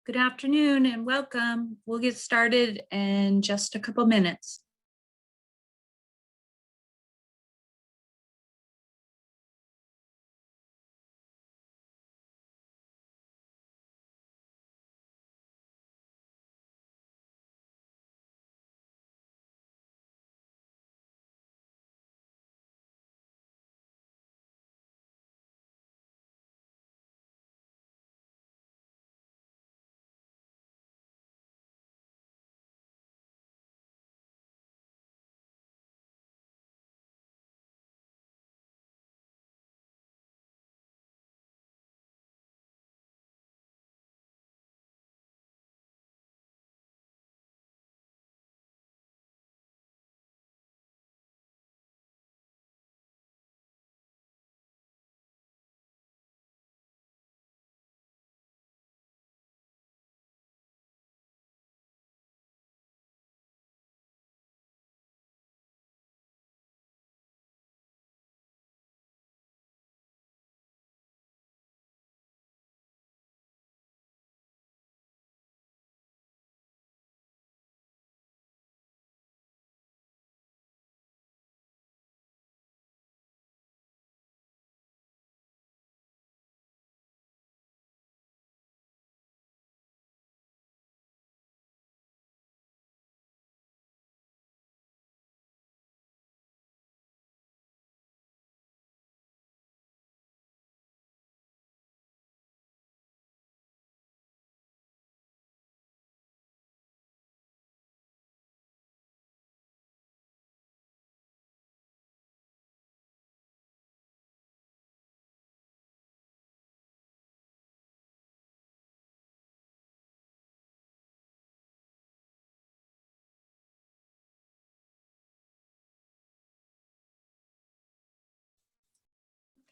Good afternoon and welcome. We'll get started in just a couple minutes.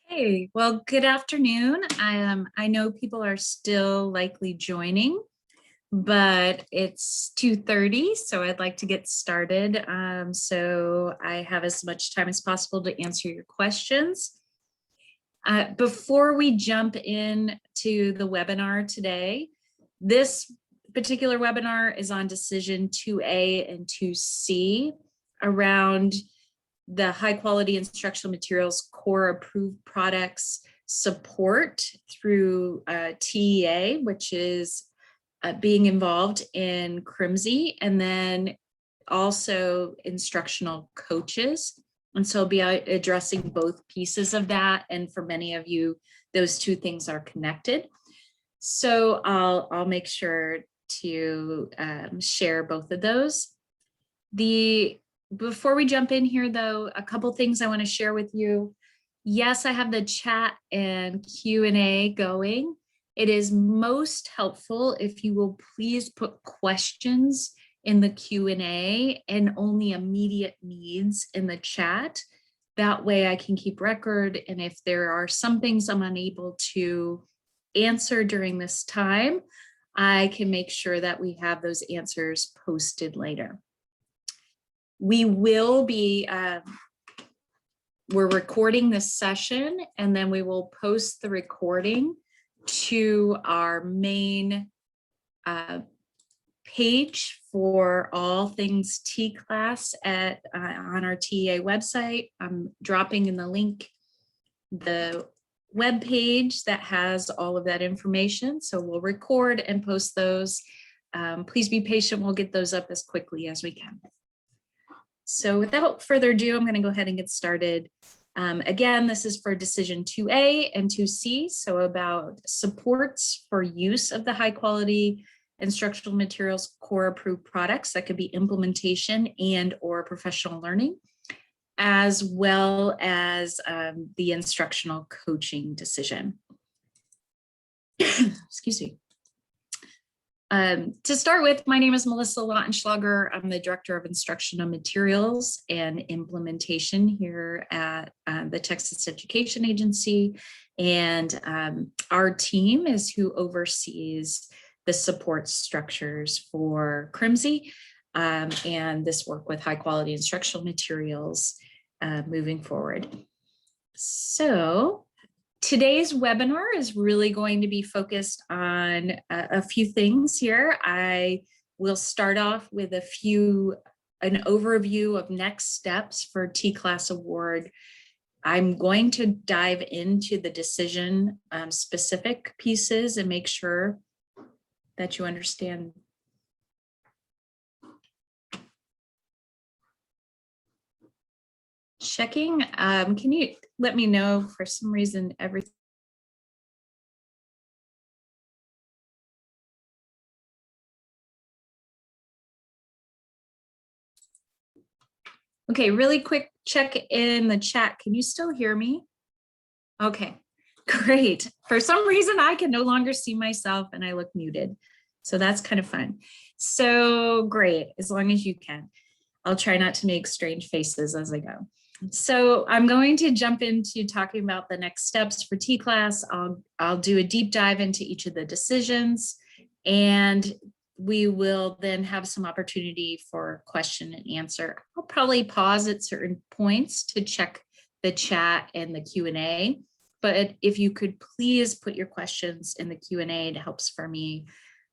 Hey, well, good afternoon. I know people are still likely joining, but it's 2:30, so I'd like to get started. So I have as much time as possible to answer your questions. Before we jump in to the webinar today, this particular webinar is on decision 2A and 2C around the high quality instructional materials core approved products support through TEA, which is being involved in CRIMSI, and then also instructional coaches. And so I'll be addressing both pieces of that. And for many of you, those two things are connected. So I'll make sure to share both of those. Before we jump in here, though, a couple things I want to share with you. Yes, I have the chat and Q&A going. It is most helpful if you will please put questions in the Q&A and only immediate needs in the chat. That way I can keep record, and if there are some things I'm unable to answer during this time, I can make sure that we have those answers posted later. We will be, we're recording this session, and then we will post the recording to our main page for all things TCLAS on our TEA website. I'm dropping in the link the web page that has all of that information. So we'll record and post those. Please be patient. We'll get those up as quickly as we can. So without further ado, I'm going to go ahead and get started. Again, this is for decision 2A and 2C, so about supports for use of the high quality instructional materials core approved products. That could be implementation and or professional learning, as well as the instructional coaching decision. Excuse me. To start with, my name is Melissa Lautenschlager. I'm the Director of Instructional Materials and Implementation here at the Texas Education Agency. And our team is who oversees the support structures for CRIMSI and this work with high quality instructional materials moving forward. So Today's webinar is really going to be focused on a few things here. I will start off with an overview of next steps for TCLAS award. I'm going to dive into the decision specific pieces and make sure that you understand. Checking, can you let me know for some reason everything? Okay, really quick check in the chat. Can you still hear me? Okay, great. For some reason, I can no longer see myself and I look muted. So that's kind of fun. So great, as long as you can. I'll try not to make strange faces as I go. So I'm going to jump into talking about the next steps for TCLAS. I'll do a deep dive into each of the decisions, and we will then have some opportunity for question and answer. I'll probably pause at certain points to check the chat and the Q&A, but if you could please put your questions in the Q&A, it helps for me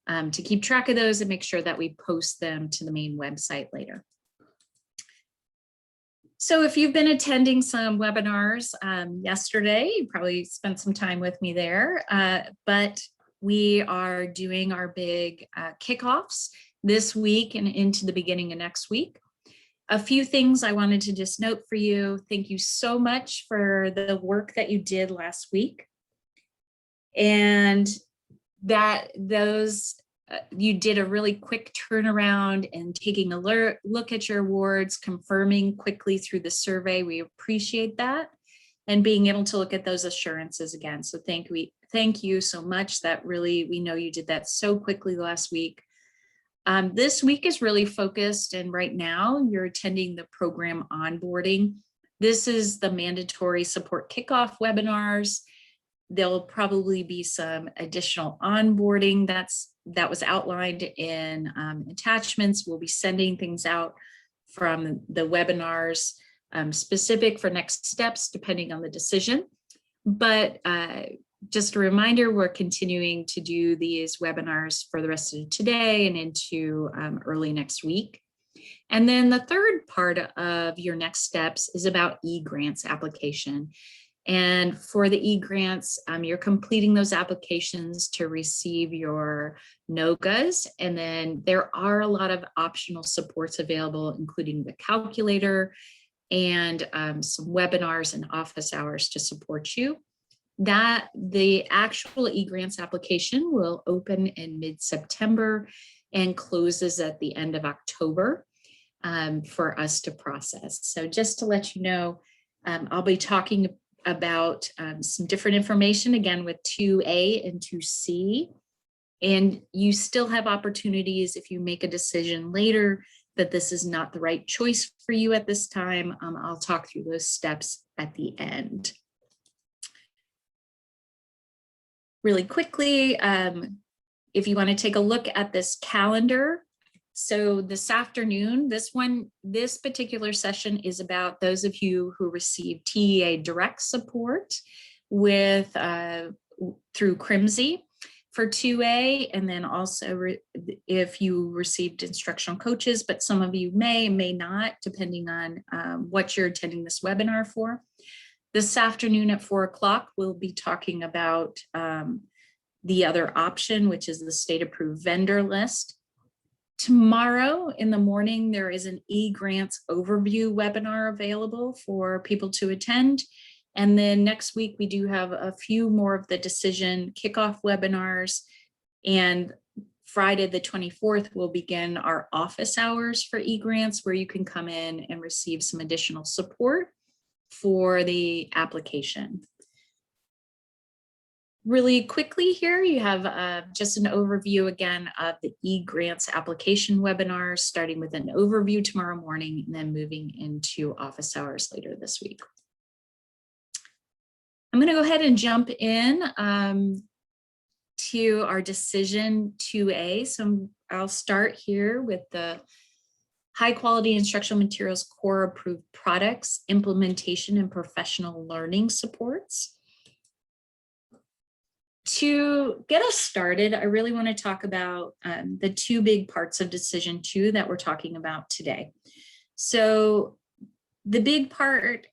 to keep track of those and make sure that we post them to the main website later. So if you've been attending some webinars yesterday, you probably spent some time with me there, but we are doing our big kickoffs this week and into the beginning of next week. A few things I wanted to just note for you. Thank you so much for the work that you did last week. And you did a really quick turnaround and taking a look at your awards, confirming quickly through the survey. We appreciate that, and being able to look at those assurances again. So thank you so much. That really, we know you did that so quickly last week. This week is really focused, and right now you're attending the program onboarding. This is the mandatory support kickoff webinars. There'll probably be some additional onboarding that was outlined in attachments. We'll be sending things out from the webinars specific for next steps, depending on the decision. But just a reminder, we're continuing to do these webinars for the rest of today and into early next week. And then the third part of your next steps is about eGrants application. And for the eGrants, you're completing those applications to receive your NOGAs. And then there are a lot of optional supports available, including the calculator and some webinars and office hours to support you. The actual eGrants application will open in mid-September and closes at the end of October for us to process. So just to let you know, I'll be talking about some different information again with 2A and 2C, and you still have opportunities if you make a decision later that this is not the right choice for you at this time. I'll talk through those steps at the end. Really quickly, if you want to take a look at this calendar. So this afternoon, this particular session is about those of you who receive TEA direct support with through CRIMSI for 2A, and then also if you received instructional coaches, but some of you may not, depending on what you're attending this webinar for. This afternoon at 4 o'clock, we'll be talking about the other option, which is the state approved vendor list. Tomorrow in the morning, there is an eGrants overview webinar available for people to attend. And then next week, we do have a few more of the decision kickoff webinars. And Friday the 24th, we'll begin our office hours for eGrants, where you can come in and receive some additional support for the application. Really quickly here, you have just an overview again of the eGrants application webinars, starting with an overview tomorrow morning and then moving into office hours later this week. I'm going to go ahead and jump in to our decision 2A. So I'll start here with the high quality instructional materials core approved products, implementation and professional learning supports. To get us started, I really want to talk about the two big parts of Decision 2 that we're talking about today. So the big part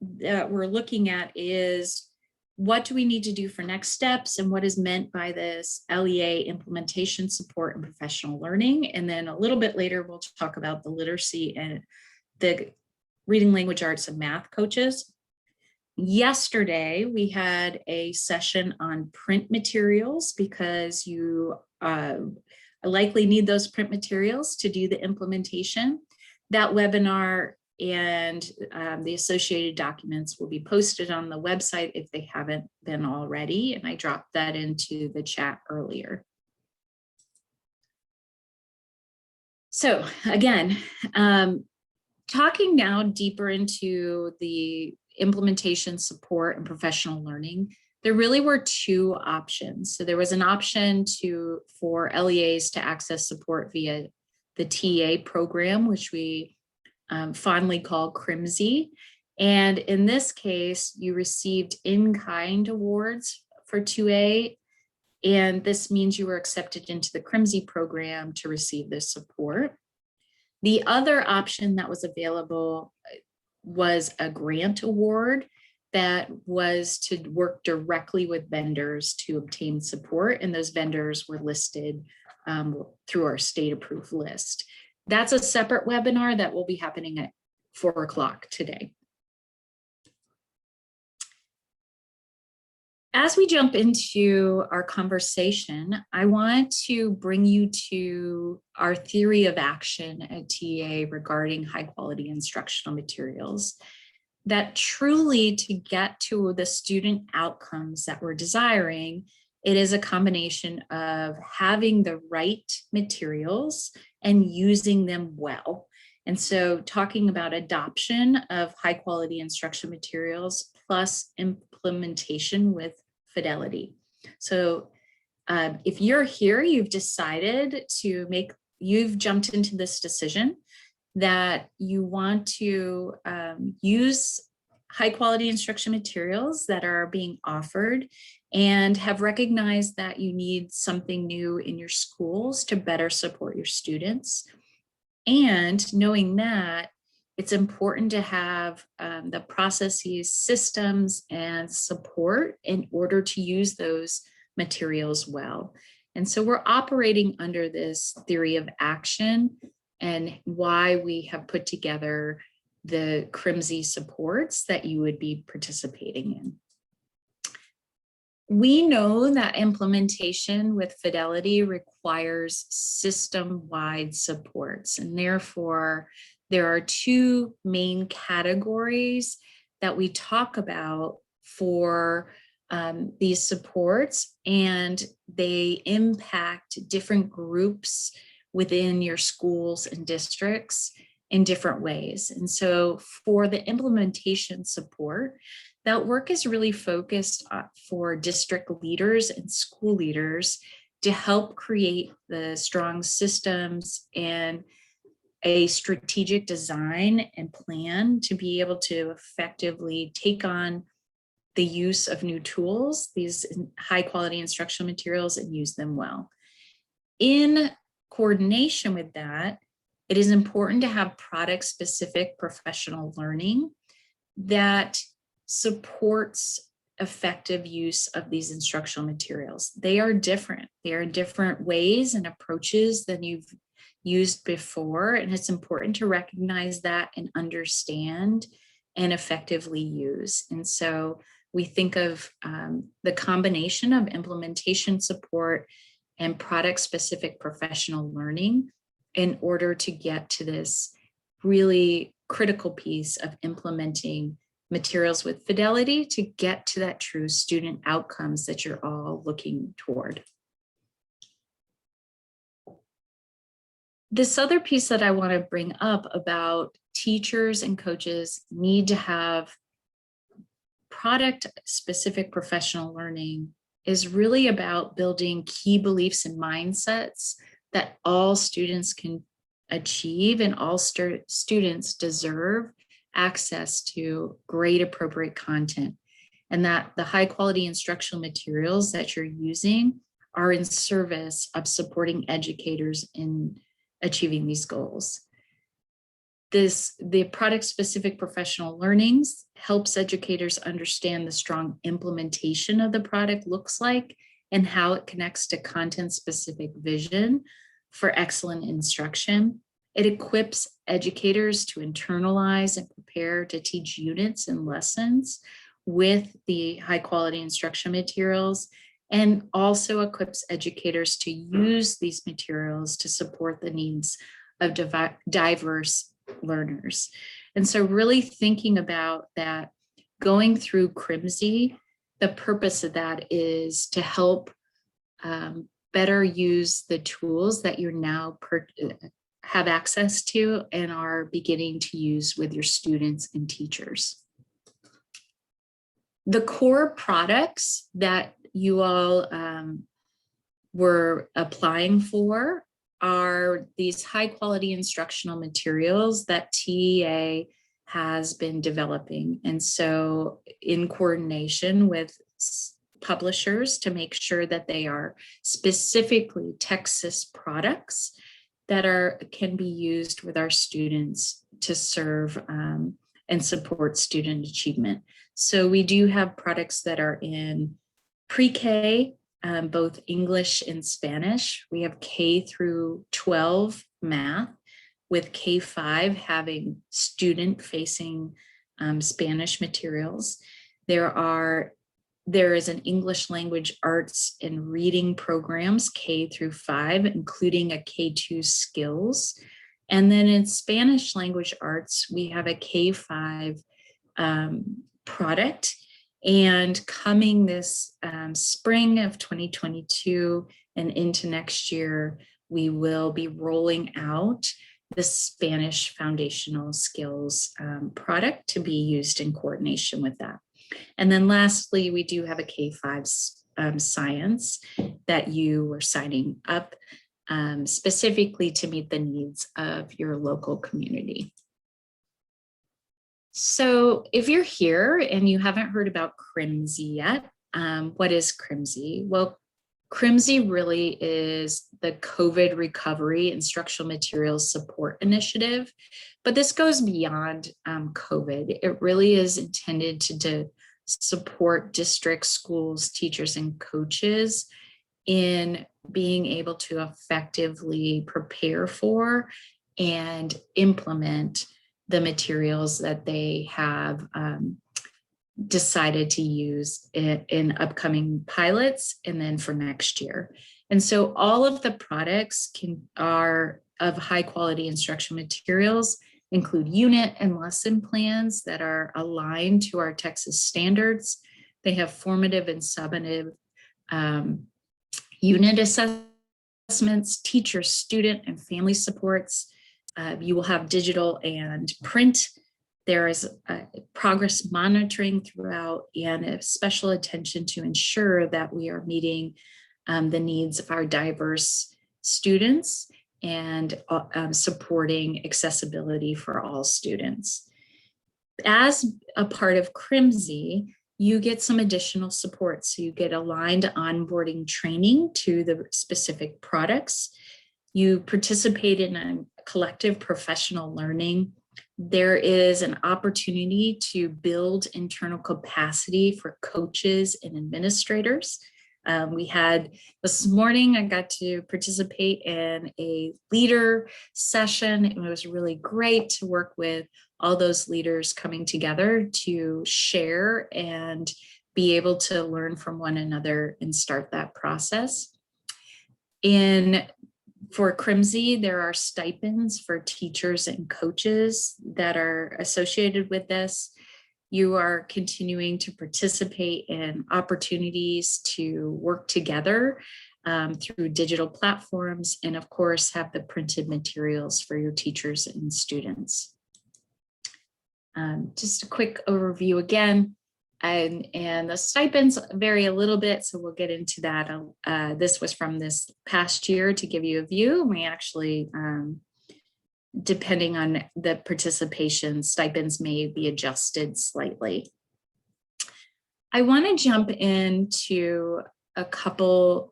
that we're looking at is what do we need to do for next steps and what is meant by this LEA implementation support and professional learning. And then a little bit later, we'll talk about the literacy and the reading, language arts, and math coaches. Yesterday, we had a session on print materials because you likely need those print materials to do the implementation. That webinar and the associated documents will be posted on the website if they haven't been already, and I dropped that into the chat earlier. So again, talking now deeper into the implementation support and professional learning, there really were two options. So there was an option for LEAs to access support via the TA program, which we fondly call CRIMSI. And in this case, you received in-kind awards for 2A, and this means you were accepted into the CRIMSI program to receive this support. The other option that was available was a grant award that was to work directly with vendors to obtain support, and those vendors were listed through our state approved list. That's a separate webinar that will be happening at 4 o'clock today. As we jump into our conversation, I want to bring you to our theory of action at TA regarding high quality instructional materials. That truly, to get to the student outcomes that we're desiring, it is a combination of having the right materials and using them well. And so talking about adoption of high quality instruction materials plus implementation with fidelity. So if you're here, you've decided you've jumped into this decision that you want to use high quality instruction materials that are being offered and have recognized that you need something new in your schools to better support your students. And knowing that, it's important to have the processes, systems, and support in order to use those materials well. And so we're operating under this theory of action and why we have put together the CRIMSI supports that you would be participating in. We know that implementation with fidelity requires system-wide supports, and therefore there are two main categories that we talk about for these supports, and they impact different groups within your schools and districts in different ways. And so for the implementation support, that work is really focused for district leaders and school leaders to help create the strong systems and a strategic design and plan to be able to effectively take on the use of new tools, these high quality instructional materials, and use them well. In coordination with that, it is important to have product specific professional learning that supports effective use of these instructional materials. They are different. They are different ways and approaches than you've used before, and it's important to recognize that and understand and effectively use. And so we think of the combination of implementation support and product specific professional learning in order to get to this really critical piece of implementing materials with fidelity to get to that true student outcomes that you're all looking toward. This other piece that I want to bring up about teachers and coaches need to have product specific professional learning is really about building key beliefs and mindsets that all students can achieve, and all students deserve access to great appropriate content. and that the high quality instructional materials that you're using are in service of supporting educators in achieving these goals. The product-specific professional learnings helps educators understand the strong implementation of the product looks like and how it connects to content-specific vision for excellent instruction. It equips educators to internalize and prepare to teach units and lessons with the high-quality instruction materials, and also equips educators to use these materials to support the needs of diverse learners. And so really thinking about that, going through CRIMSI, the purpose of that is to help better use the tools that you're now have access to and are beginning to use with your students and teachers. The core products that you all were applying for are these high quality instructional materials that TEA has been developing. And so in coordination with publishers to make sure that they are specifically Texas products that can be used with our students to serve and support student achievement. So we do have products that are in pre-K, both English and Spanish. We have K through 12 math, with K5 having student-facing Spanish materials. There is an English language arts and reading programs K through 5, including a K2 skills. And then in Spanish language arts, we have a K5 product. And coming this spring of 2022 and into next year, we will be rolling out the Spanish foundational skills product to be used in coordination with that. And then lastly, we do have a K5 science that you were signing up specifically to meet the needs of your local community. So if you're here and you haven't heard about CRIMSI yet, what is CRIMSI? Well, CRIMSI really is the COVID recovery instructional materials support initiative, but this goes beyond COVID. It really is intended to support districts, schools, teachers, and coaches in being able to effectively prepare for and implement the materials that they have decided to use in upcoming pilots and then for next year. And so all of the products are of high quality instructional materials, include unit and lesson plans that are aligned to our Texas standards. They have formative and summative unit assessments, teacher, student, and family supports. You will have digital and print. There is progress monitoring throughout and a special attention to ensure that we are meeting the needs of our diverse students and supporting accessibility for all students. As a part of CRIMSI, you get some additional support. So you get aligned onboarding training to the specific products. You participate in a collective professional learning. There is an opportunity to build internal capacity for coaches and administrators. We had this morning, I got to participate in a leader session. It was really great to work with all those leaders coming together to share and be able to learn from one another and start that process. For CRIMSI, there are stipends for teachers and coaches that are associated with this. You are continuing to participate in opportunities to work together through digital platforms, and of course, have the printed materials for your teachers and students. Just a quick overview again. And the stipends vary a little bit, so we'll get into that. This was from this past year to give you a view. We actually, depending on the participation, stipends may be adjusted slightly. I want to jump into a couple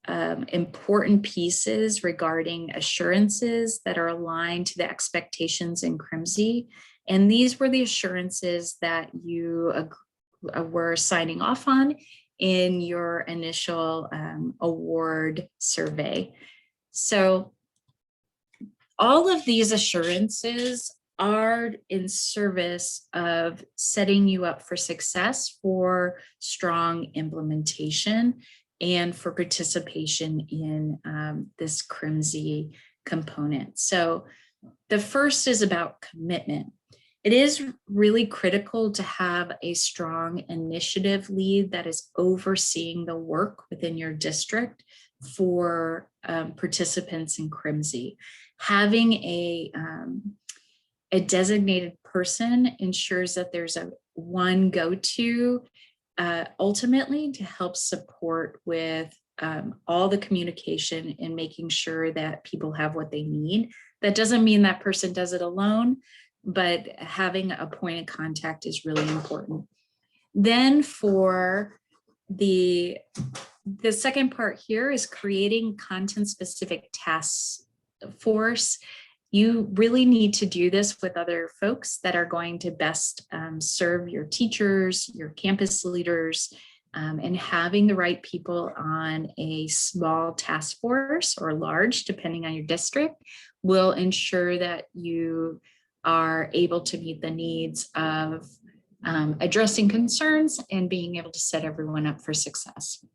important pieces regarding assurances that are aligned to the expectations in CRIMSI. And these were the assurances that you were signing off on in your initial award survey. So all of these assurances are in service of setting you up for success for strong implementation and for participation in this CRIMSI component. So the first is about commitment. It is really critical to have a strong initiative lead that is overseeing the work within your district for participants in CRIMSI. Having a designated person ensures that there's one go-to ultimately to help support with all the communication and making sure that people have what they need. That doesn't mean that person does it alone, but having a point of contact is really important. Then for the second part here is creating content-specific task force. You really need to do this with other folks that are going to best serve your teachers, your campus leaders, and having the right people on a small task force or large, depending on your district, will ensure that you are able to meet the needs of addressing concerns and being able to set everyone up for success.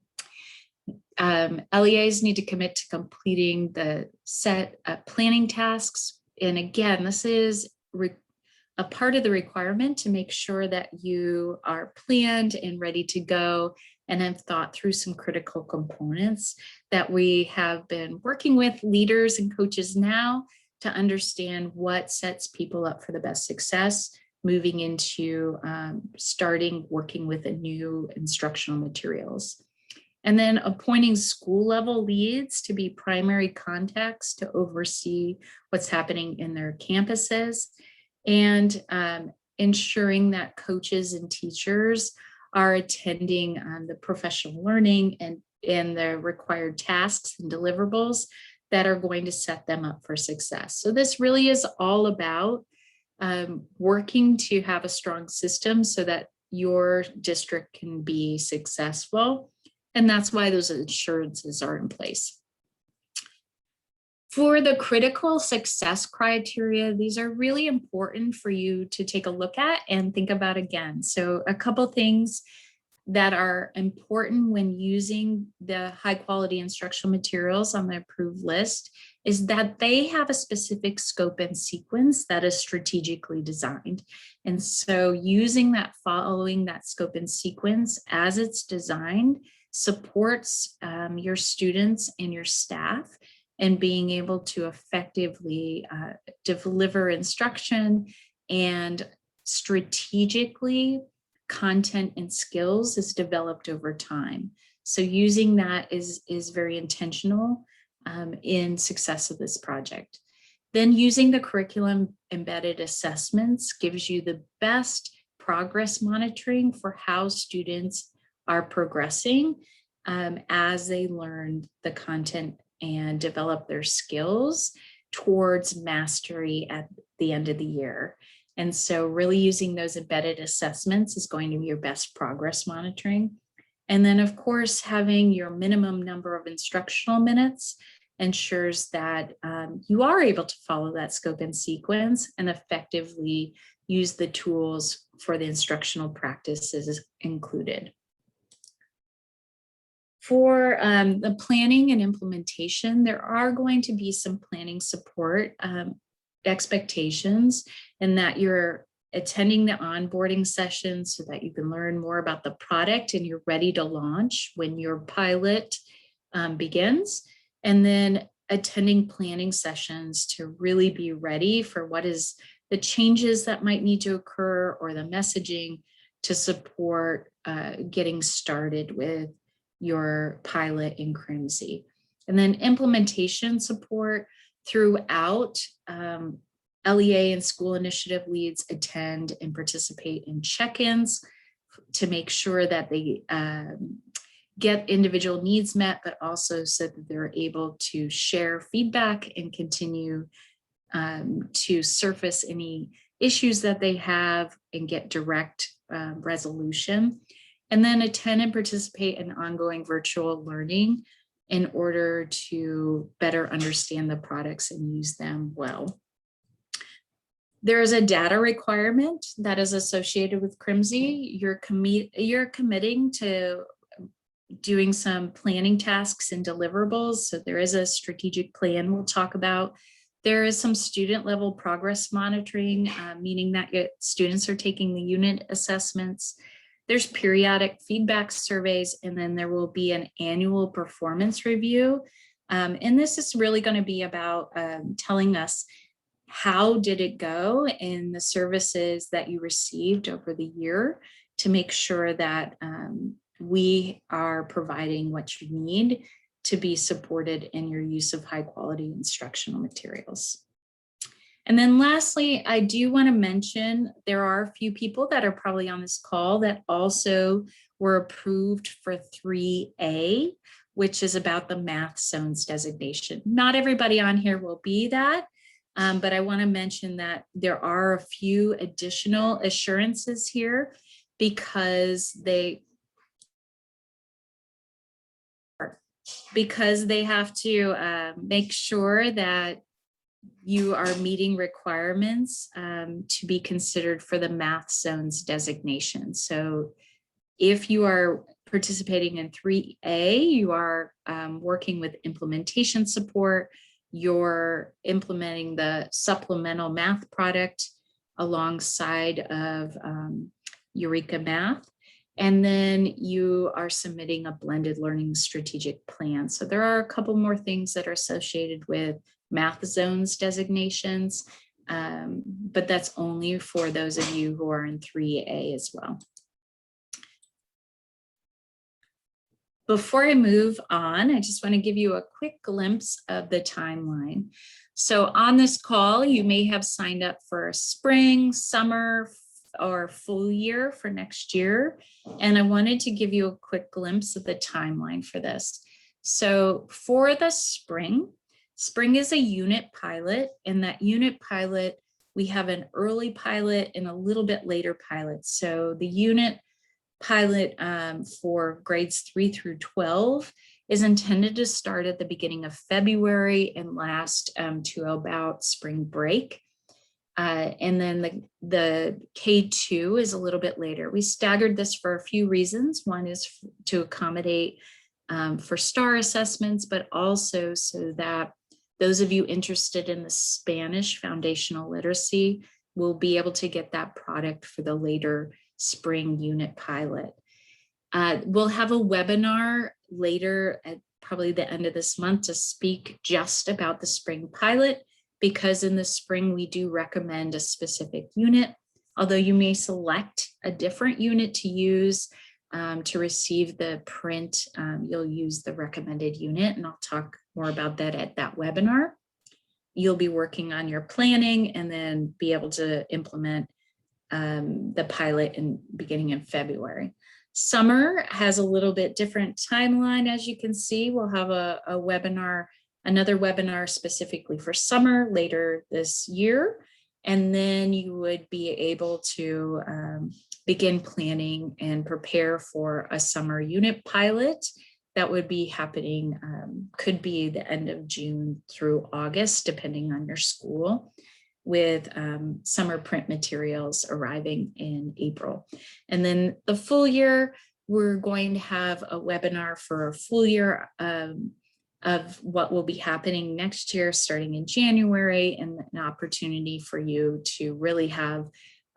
LEAs need to commit to completing the set planning tasks. And again, this is a part of the requirement to make sure that you are planned and ready to go and have thought through some critical components that we have been working with leaders and coaches now to understand what sets people up for the best success moving into starting working with the new instructional materials. And then appointing school level leads to be primary contacts to oversee what's happening in their campuses, and ensuring that coaches and teachers are attending the professional learning and the required tasks and deliverables that are going to set them up for success. So this really is all about working to have a strong system so that your district can be successful. And that's why those assurances are in place. For the critical success criteria, these are really important for you to take a look at and think about again. So a couple things that are important when using the high quality instructional materials on the approved list is that they have a specific scope and sequence that is strategically designed. And so using that, following that scope and sequence as it's designed supports your students and your staff and being able to effectively deliver instruction, and strategically content and skills is developed over time. So using that is very intentional in success of this project. Then using the curriculum embedded assessments gives you the best progress monitoring for how students are progressing as they learn the content and develop their skills towards mastery at the end of the year. And so really using those embedded assessments is going to be your best progress monitoring. And then of course, having your minimum number of instructional minutes ensures that you are able to follow that scope and sequence and effectively use the tools for the instructional practices included. For the planning and implementation, there are going to be some planning support expectations, and that you're attending the onboarding sessions so that you can learn more about the product and you're ready to launch when your pilot begins, and then attending planning sessions to really be ready for what is the changes that might need to occur or the messaging to support getting started with your pilot in CRIMSI. And then implementation support throughout. LEA and school initiative leads attend and participate in check-ins to make sure that they get individual needs met, but also so that they're able to share feedback and continue to surface any issues that they have and get direct resolution. And then attend and participate in ongoing virtual learning in order to better understand the products and use them well. There is a data requirement that is associated with CRIMSI. You're committing to doing some planning tasks and deliverables. So there is a strategic plan we'll talk about. There is some student level progress monitoring, meaning that your students are taking the unit assessments. There's periodic feedback surveys, and then there will be an annual performance review. And this is really going to be about telling us how did it go in the services that you received over the year to make sure that we are providing what you need to be supported in your use of high quality instructional materials. And then lastly, I do want to mention there are a few people that are probably on this call that also were approved for 3A, which is about the math zones designation. Not everybody on here will be that, but I want to mention that there are a few additional assurances here because they have to make sure that you are meeting requirements to be considered for the math zones designation. So if you are participating in 3A, you are working with implementation support, you're implementing the supplemental math product alongside of Eureka Math, and then you are submitting a blended learning strategic plan. So there are a couple more things that are associated with math zones designations, but that's only for those of you who are in 3A as well. Before I move on, I just want to give you a quick glimpse of the timeline. So on this call, you may have signed up for spring, summer, or full year for next year. And I wanted to give you a quick glimpse of the timeline for this. So for the spring is a unit pilot, and that unit pilot, we have an early pilot and a little bit later pilot. So the unit pilot for grades 3 through 12 is intended to start at the beginning of February and last to about spring break. And then the K2 is a little bit later. We staggered this for a few reasons. One is to accommodate for STAR assessments, but also so that those of you interested in the Spanish foundational literacy will be able to get that product for the later spring unit pilot. We'll have a webinar later at probably the end of this month to speak just about the spring pilot, because in the spring we do recommend a specific unit, although you may select a different unit to use to receive the print. You'll use the recommended unit, and I'll talk more about that at that webinar. You'll be working on your planning and then be able to implement the pilot beginning in February. Summer has a little bit different timeline. As you can see, we'll have a webinar, another webinar specifically for summer later this year. And then you would be able to begin planning and prepare for a summer unit pilot that would be happening, could be the end of June through August, depending on your school, with summer print materials arriving in April. And then the full year, we're going to have a webinar for a full year of what will be happening next year, starting in January, and an opportunity for you to really have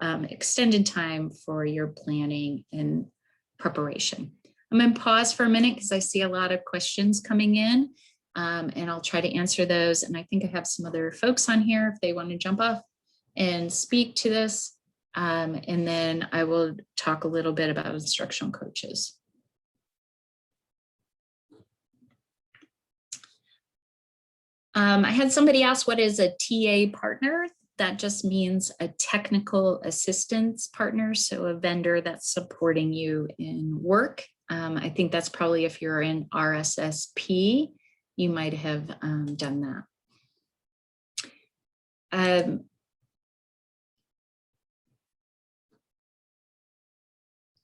extended time for your planning and preparation. I'm going to pause for a minute because I see a lot of questions coming in, and I'll try to answer those. And I think I have some other folks on here if they want to jump off and speak to this. And then I will talk a little bit about instructional coaches. I had somebody ask, what is a TA partner? that just means a technical assistance partner, so a vendor that's supporting you in work. I think that's probably if you're in RSSP, you might have done that.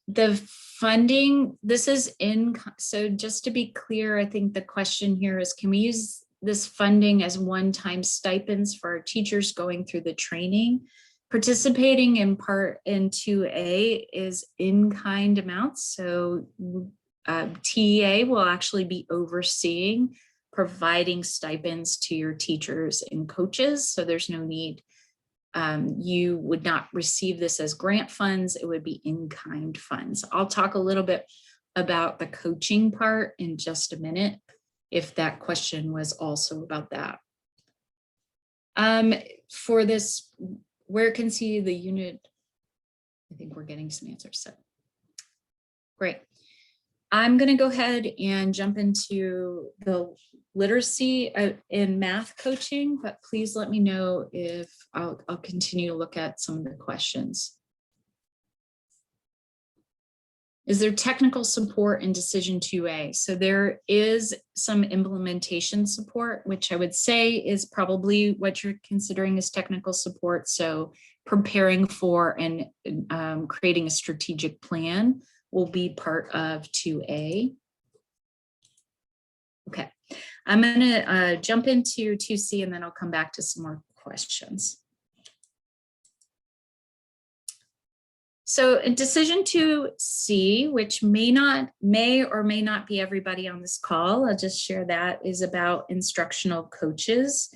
The funding, this is in, so just to be clear, I think the question here is, can we use this funding as one-time stipends for our teachers going through the training? Participating in part in 2A is in-kind amounts. So TEA will actually be overseeing providing stipends to your teachers and coaches. So there's no need. You would not receive this as grant funds, it would be in-kind funds. I'll talk a little bit about the coaching part in just a minute, if that question was also about that. For this, where can see the unit, I think we're getting some answers, so great. I'm going to go ahead and jump into the literacy in math coaching, but please let me know if I'll continue to look at some of the questions. Is there technical support in decision 2A? So there is some implementation support, which I would say is probably what you're considering as technical support. So preparing for and creating a strategic plan will be part of 2A. Okay, I'm going to jump into 2C and then I'll come back to some more questions. So in decision 2C, which may or may not be everybody on this call, I'll just share that, is about instructional coaches.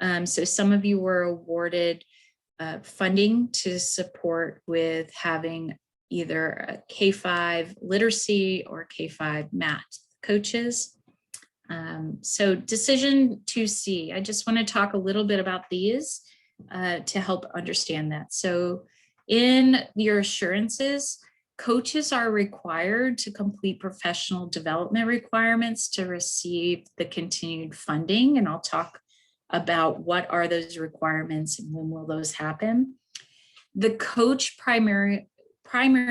So some of you were awarded funding to support with having either a K-5 literacy or K-5 math coaches. So decision 2C, I just want to talk a little bit about these to help understand that. So in your assurances, coaches are required to complete professional development requirements to receive the continued funding. And I'll talk about what are those requirements and when will those happen. The coach primary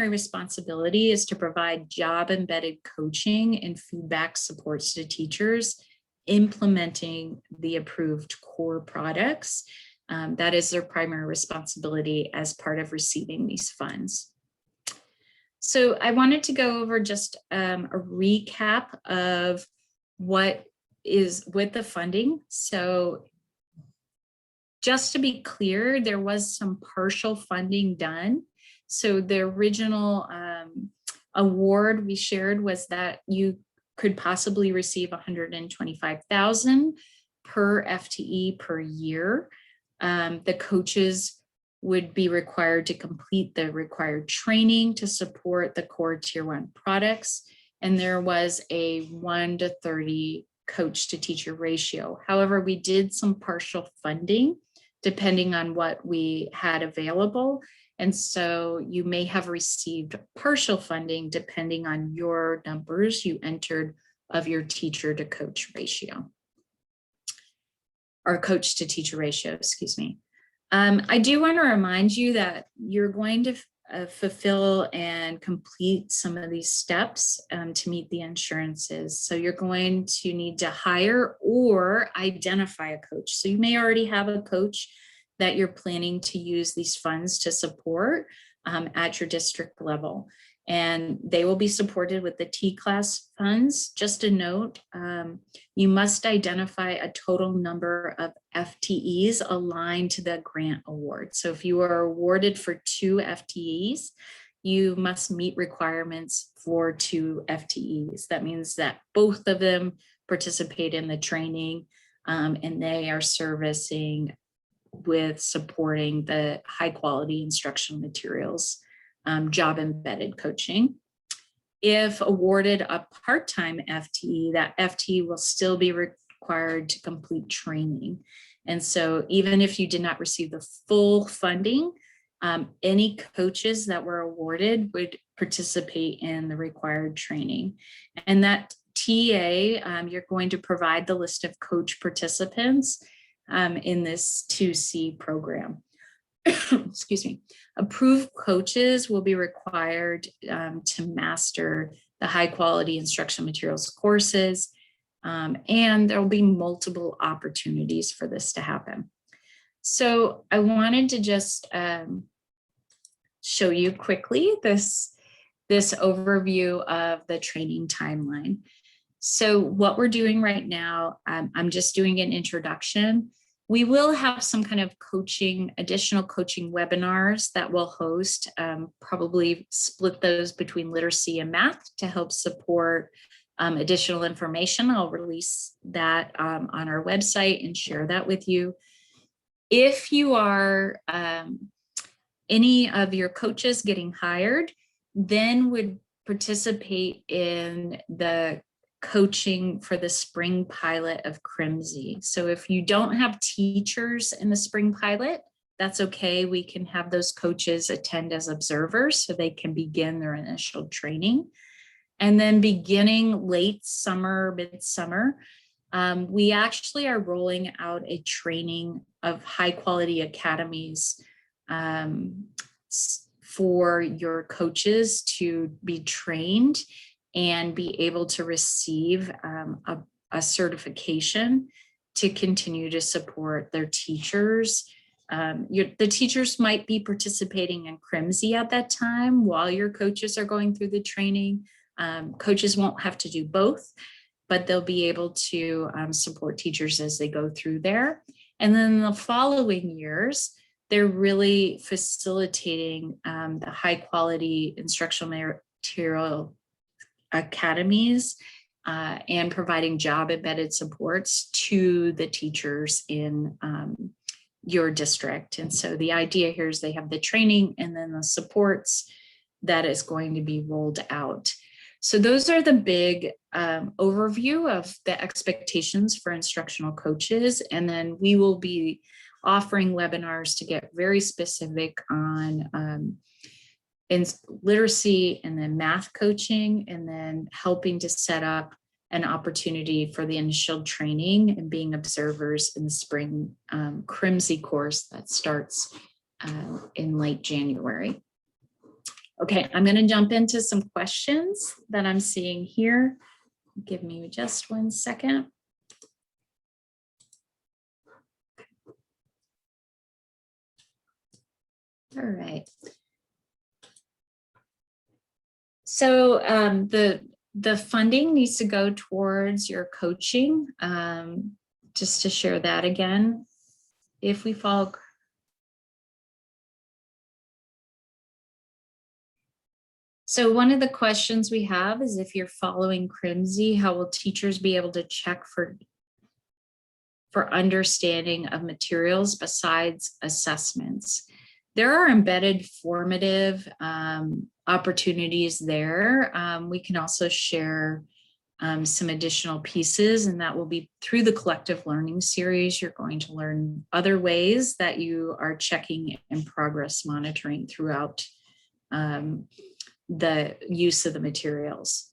responsibility is to provide job embedded coaching and feedback supports to teachers implementing the approved core products. That is their primary responsibility as part of receiving these funds. So I wanted to go over just a recap of what is with the funding. So just to be clear, there was some partial funding done. So the original award we shared was that you could possibly receive $125,000 per FTE per year. The coaches would be required to complete the required training to support the core tier 1 products. And there was a 1:30 coach to teacher ratio. However, we did some partial funding depending on what we had available. And so you may have received partial funding depending on your numbers you entered of your teacher to coach ratio. Or coach to teacher ratio, excuse me. I do want to remind you that you're going to fulfill and complete some of these steps to meet the insurances. So you're going to need to hire or identify a coach. So you may already have a coach that you're planning to use these funds to support at your district level. And they will be supported with the TCLAS funds. Just a note, you must identify a total number of FTEs aligned to the grant award. So if you are awarded for 2 FTEs, you must meet requirements for 2 FTEs. That means that both of them participate in the training and they are servicing with supporting the high quality instructional materials. Job embedded coaching. If awarded a part-time FTE, that FTE will still be required to complete training. And so even if you did not receive the full funding, any coaches that were awarded would participate in the required training. And that TA, you're going to provide the list of coach participants in this 2C program. excuse me, approved coaches will be required to master the high quality instructional materials courses. And there will be multiple opportunities for this to happen. So I wanted to just show you quickly this overview of the training timeline. So what we're doing right now, I'm just doing an introduction. We will have some kind of additional coaching webinars that we'll host, probably split those between literacy and math to help support additional information. I'll release that on our website and share that with you. If you are any of your coaches getting hired, then would participate in the coaching for the spring pilot of CRIMSI. So if you don't have teachers in the spring pilot, that's okay. We can have those coaches attend as observers so they can begin their initial training. And then beginning late summer, midsummer, we actually are rolling out a training of high quality academies for your coaches to be trained and be able to receive a certification to continue to support their teachers. The teachers might be participating in CRIMSI at that time while your coaches are going through the training. Coaches won't have to do both, but they'll be able to support teachers as they go through there. And then the following years, they're really facilitating the high quality instructional material academies and providing job embedded supports to the teachers in your district. And so the idea here is they have the training and then the supports that is going to be rolled out. So those are the big overview of the expectations for instructional coaches. And then we will be offering webinars to get very specific on in literacy and then math coaching, and then helping to set up an opportunity for the initial training and being observers in the spring CRIMSI course that starts in late January. Okay, I'm going to jump into some questions that I'm seeing here. Give me just 1 second. All right. So the funding needs to go towards your coaching. Just to share that again, if we follow. So one of the questions we have is, if you're following CRIMSI, how will teachers be able to check for understanding of materials besides assessments? There are embedded formative opportunities there. We can also share some additional pieces, and that will be through the collective learning series. You're going to learn other ways that you are checking and progress monitoring throughout the use of the materials.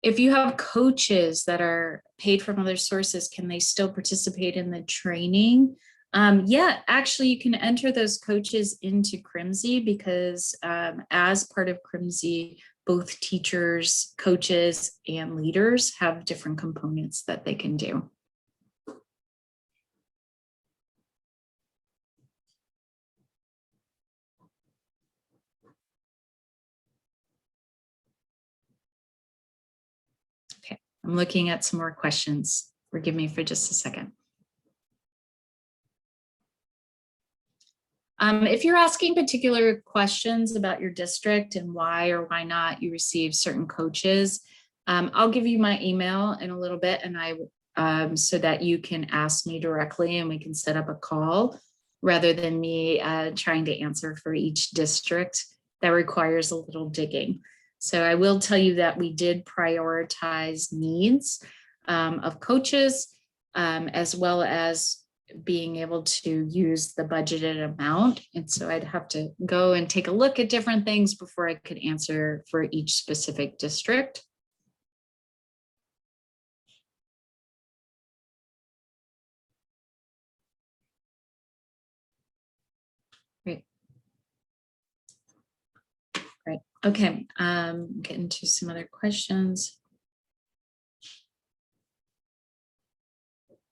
If you have coaches that are paid from other sources, can they still participate in the training? Yeah, actually, you can enter those coaches into CRIMSI, because as part of CRIMSI, both teachers, coaches, and leaders have different components that they can do. Okay, I'm looking at some more questions. Forgive me for just a second. If you're asking particular questions about your district and why or why not you receive certain coaches, I'll give you my email in a little bit, and so that you can ask me directly and we can set up a call, rather than me trying to answer for each district. That requires a little digging. So I will tell you that we did prioritize needs of coaches, as well as being able to use the budgeted amount. And so I'd have to go and take a look at different things before I could answer for each specific district. Great. Great. Okay, getting to some other questions.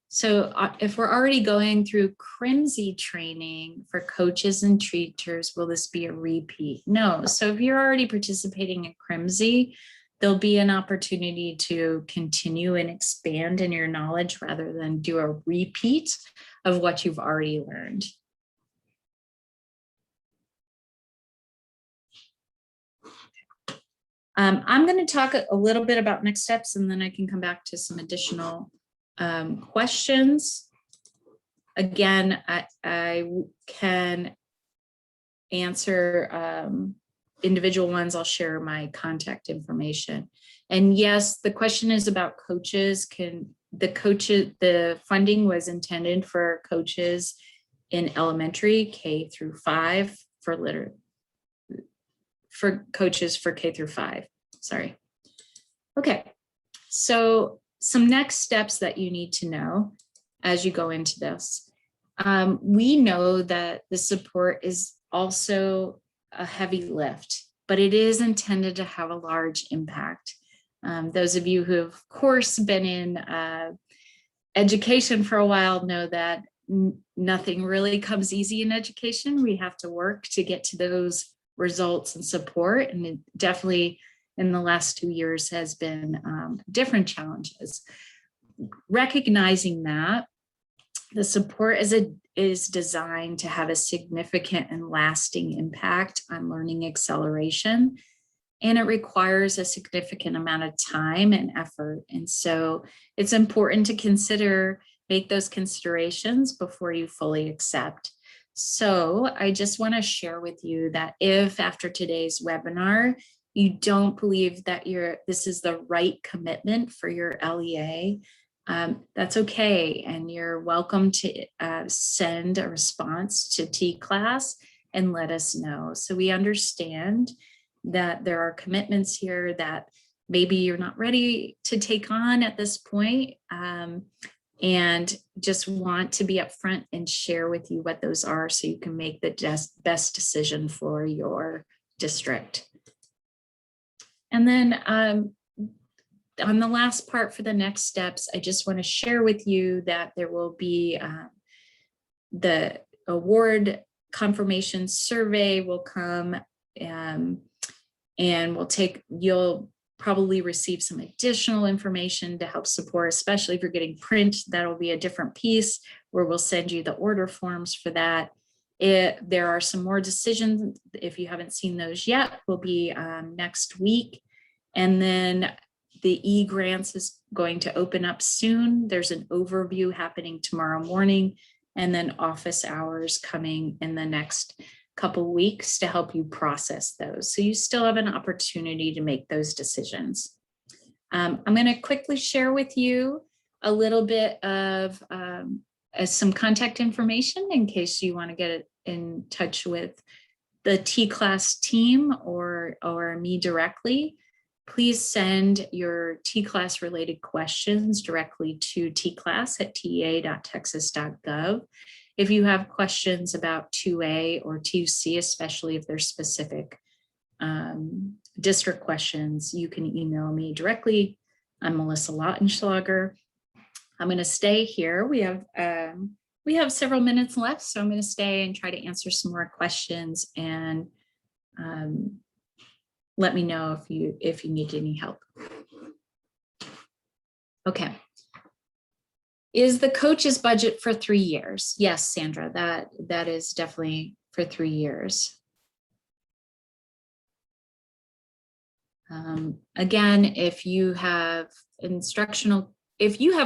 So if we're already going through CRIMSI training for coaches and teachers, will this be a repeat? No. So if you're already participating in CRIMSI, there'll be an opportunity to continue and expand in your knowledge rather than do a repeat of what you've already learned. I'm going to talk a little bit about next steps, and then I can come back to some additional questions. Again, I can answer individual ones. I'll share my contact information. And yes, the question is about coaches. The funding was intended for coaches in elementary K through 5 for coaches for K through 5, sorry. Okay, so some next steps that you need to know as you go into this. We know that the support is also a heavy lift, but it is intended to have a large impact. Those of you who have, of course, been in education for a while know that nothing really comes easy in education. We have to work to get to those results and support, and it definitely in the last 2 years has been different challenges. Recognizing that the support is designed to have a significant and lasting impact on learning acceleration, and it requires a significant amount of time and effort. And so it's important to make those considerations before you fully accept. So I just want to share with you that if after today's webinar, you don't believe that this is the right commitment for your LEA, that's okay. And you're welcome to send a response to TCLAS and let us know. So we understand that there are commitments here that maybe you're not ready to take on at this point. And just want to be upfront and share with you what those are so you can make the best decision for your district. And then on the last part for the next steps, I just want to share with you that there will be the award confirmation survey will come and you'll probably receive some additional information to help support, especially if you're getting print. That'll be a different piece where we'll send you the order forms for that. There are some more decisions, if you haven't seen those yet, will be next week. And then the eGrants is going to open up soon. There's an overview happening tomorrow morning, and then office hours coming in the next couple weeks to help you process those. So you still have an opportunity to make those decisions. I'm going to quickly share with you a little bit of some contact information in case you want to get in touch with the TCLAS team or me directly. Please send your TCLAS related questions directly to tclass@tea.texas.gov. If you have questions about 2A or 2C, especially if they're specific district questions, you can email me directly. I'm Melissa Lautenschlager. I'm going to stay here. We have several minutes left, so I'm going to stay and try to answer some more questions, and let me know if you need any help. Okay. Is the coach's budget for 3 years? Yes, Sandra, that is definitely for 3 years. Again, if you have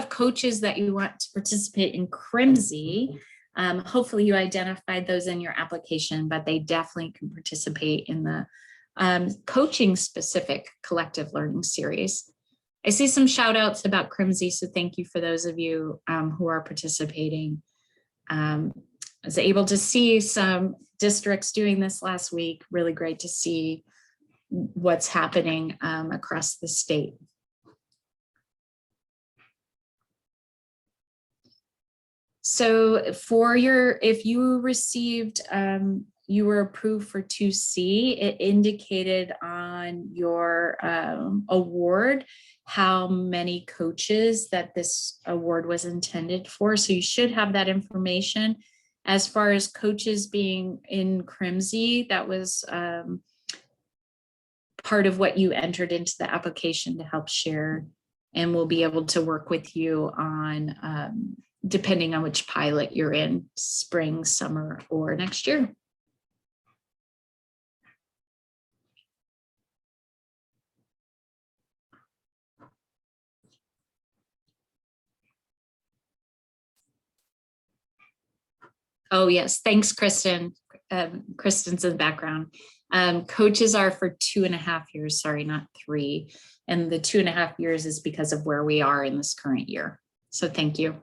coaches that you want to participate in CRIMSI, hopefully you identified those in your application, but they definitely can participate in the coaching specific collective learning series. I see some shout outs about CRIMSI, so thank you for those of you who are participating. I was able to see some districts doing this last week. Really great to see what's happening across the state. So for if you received, you were approved for 2C, it indicated on your award how many coaches that this award was intended for. So you should have that information. As far as coaches being in CRIMSI, that was part of what you entered into the application to help share, and we'll be able to work with you on depending on which pilot you're in, spring, summer, or next year. Oh yes, thanks, Kristen. Kristen's in the background. Coaches are for 2.5 years, sorry, not 3. And the 2.5 years is because of where we are in this current year. So thank you.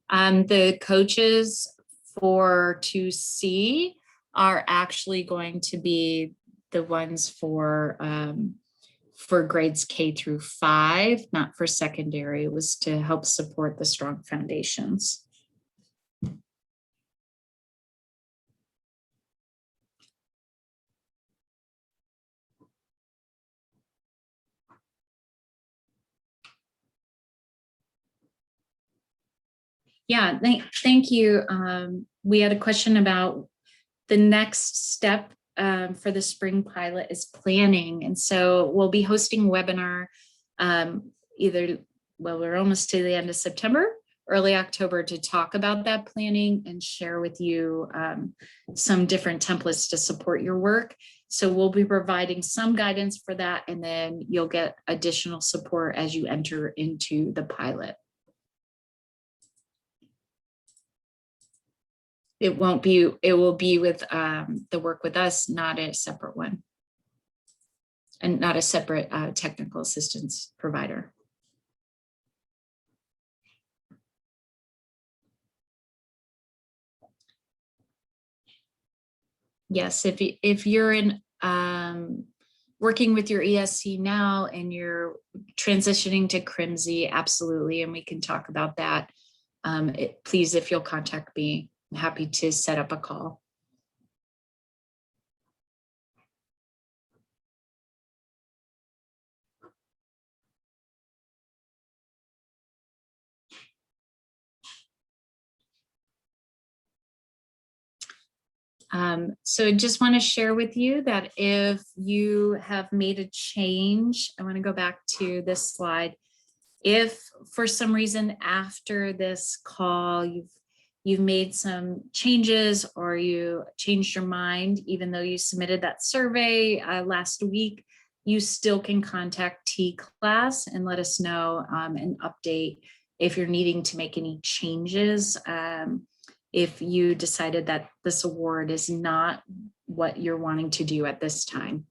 The coaches for 2C are actually going to be the ones for grades K through 5, not for secondary. It was to help support the strong foundations. Yeah, thank you. We had a question about the next step for the spring pilot is planning. And so we'll be hosting a webinar either, well, we're almost to the end of September, early October, to talk about that planning and share with you some different templates to support your work. So we'll be providing some guidance for that, and then you'll get additional support as you enter into the pilot. It won't be, it will be with the work with us, not a separate one, and not a separate technical assistance provider. Yes, if you're in working with your ESC now and you're transitioning to CRIMSI, absolutely, and we can talk about that. Please, if you'll contact me, I'm happy to set up a call. So I just want to share with you that if you have made a change, I want to go back to this slide. If for some reason after this call you've made some changes or you changed your mind, even though you submitted that survey last week, you still can contact TCLAS and let us know and update if you're needing to make any changes. If you decided that this award is not what you're wanting to do at this time.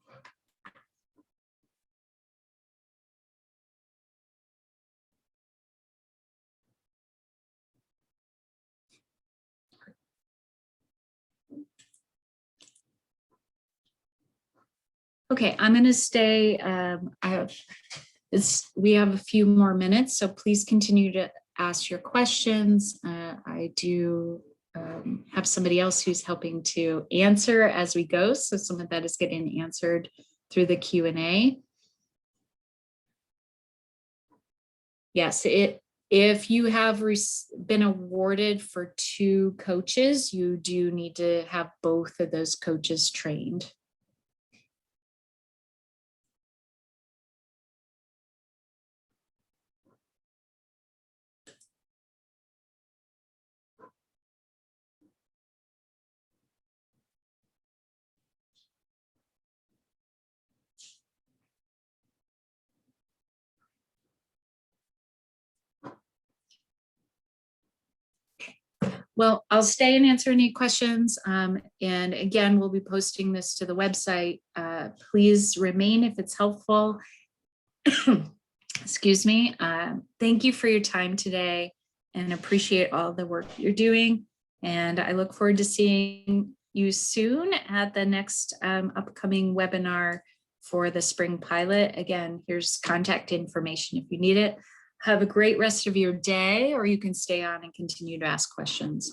Okay, I'm going to stay. We have a few more minutes, so please continue to ask your questions. I do have somebody else who's helping to answer as we go, so some of that is getting answered through the Q&A. Yes, if you have been awarded for 2 coaches, you do need to have both of those coaches trained. Well, I'll stay and answer any questions. And again, we'll be posting this to the website. Please remain if it's helpful. Excuse me. Thank you for your time today and appreciate all the work you're doing. And I look forward to seeing you soon at the next upcoming webinar for the spring pilot. Again, here's contact information if you need it. Have a great rest of your day, or you can stay on and continue to ask questions.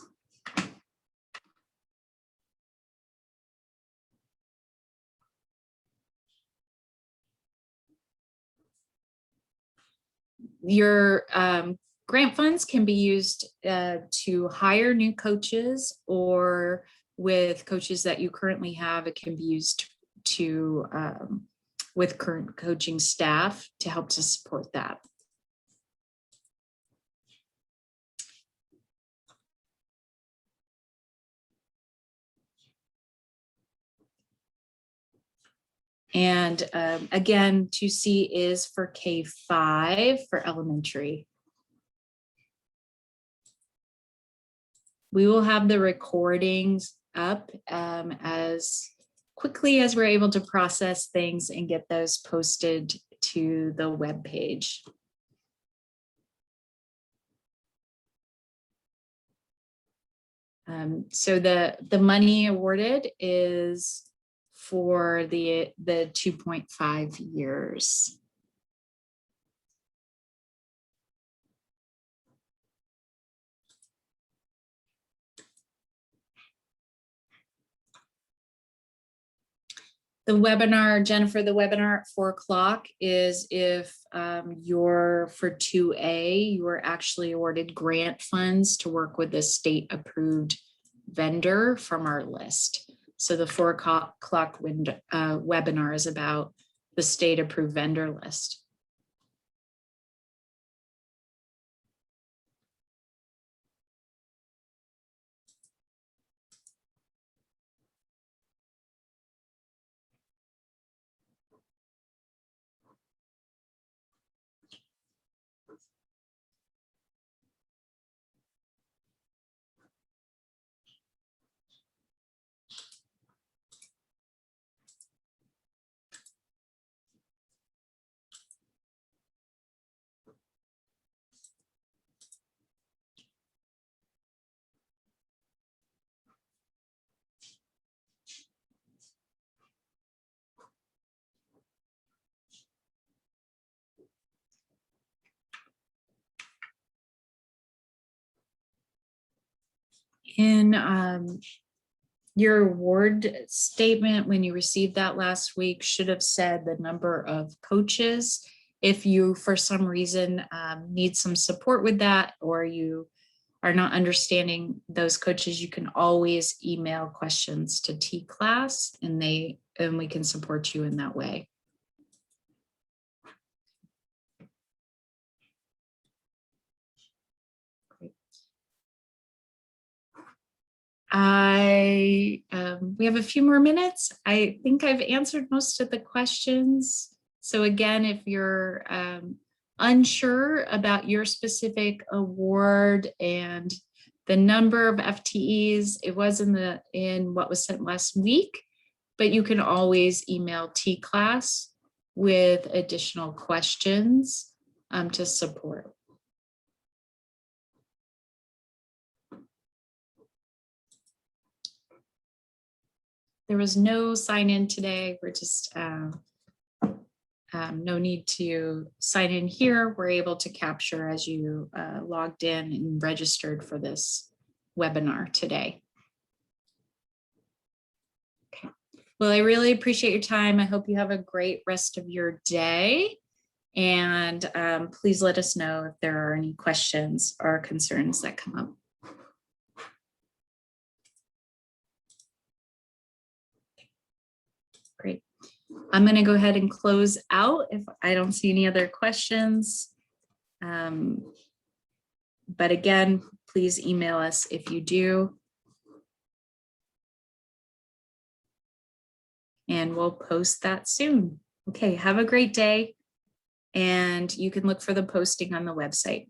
Your grant funds can be used to hire new coaches, or with coaches that you currently have, it can be used to with current coaching staff to help to support that. And again, 2C is for K-5 for elementary. We will have the recordings up as quickly as we're able to process things and get those posted to the web page. So the money awarded is for the 2.5 years. The webinar, Jennifer, the webinar at 4 o'clock is if you're for 2A, you were actually awarded grant funds to work with a state approved vendor from our list. So the 4 o'clock webinar is about the state approved vendor list. In your award statement, when you received that last week, should have said the number of coaches. If you, for some reason, need some support with that, or you are not understanding those coaches, you can always email questions to TCLAS and we can support you in that way. We have a few more minutes. I think I've answered most of the questions. So again, if you're unsure about your specific award and the number of FTEs, it was in what was sent last week, but you can always email TCLAS with additional questions to support. There was no sign in today. We're just no need to sign in here. We're able to capture as you logged in and registered for this webinar today. Okay. Well, I really appreciate your time. I hope you have a great rest of your day. And please let us know if there are any questions or concerns that come up. Great. I'm going to go ahead and close out if I don't see any other questions. But again, please email us if you do. And we'll post that soon. Okay, have a great day. And you can look for the posting on the website.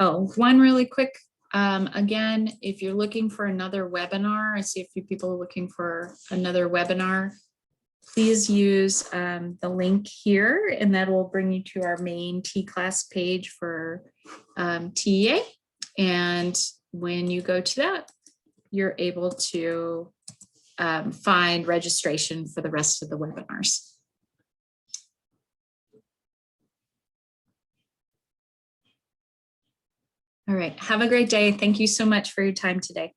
Oh, one really quick. Again, if you're looking for another webinar, I see a few people looking for another webinar. Please use the link here, and that will bring you to our main TCLAS page for TEA. And when you go to that, you're able to find registration for the rest of the webinars. All right, have a great day. Thank you so much for your time today.